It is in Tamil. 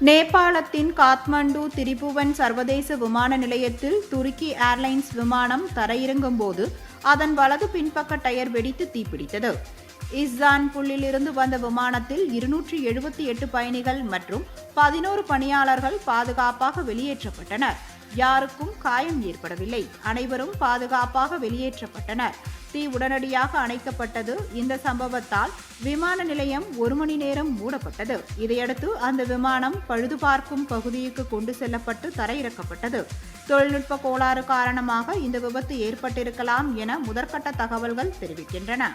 நேபாளத்தின் காத்மண்டு திரிபுவன் சர்வதேச விமான நிலையத்தில் துருக்கி ஏர்லைன்ஸ் விமானம் தரையிறங்கும் போது அதன் வலது பின்பக்க டயர் வெடித்து தீப்பிடித்தது. இஸ்தான்புல்லிலிருந்து வந்த விமானத்தில் 278 பயணிகள் மற்றும் 11 பணியாளர்கள் பாதுகாப்பாக வெளியேற்றப்பட்டனர். யாருக்கும் காயம் ஏற்படவில்லை. அனைவரும் பாதுகாப்பாக வெளியேற்றப்பட்டனர். தீ உடனடியாக அணைக்கப்பட்டது. இந்த சம்பவத்தால் விமான நிலையம் 1 மணி நேரம் மூடப்பட்டது. இதையடுத்து அந்த விமானம் பழுதுபார்க்கும் பகுதிக்கு கொண்டு செல்லப்பட்டு தரையிறக்கப்பட்டது. தொழில்நுட்ப கோளாறு காரணமாக இந்த விபத்து ஏற்பட்டிருக்கலாம் என முதற்கட்ட தகவல்கள் தெரிவிக்கின்றன.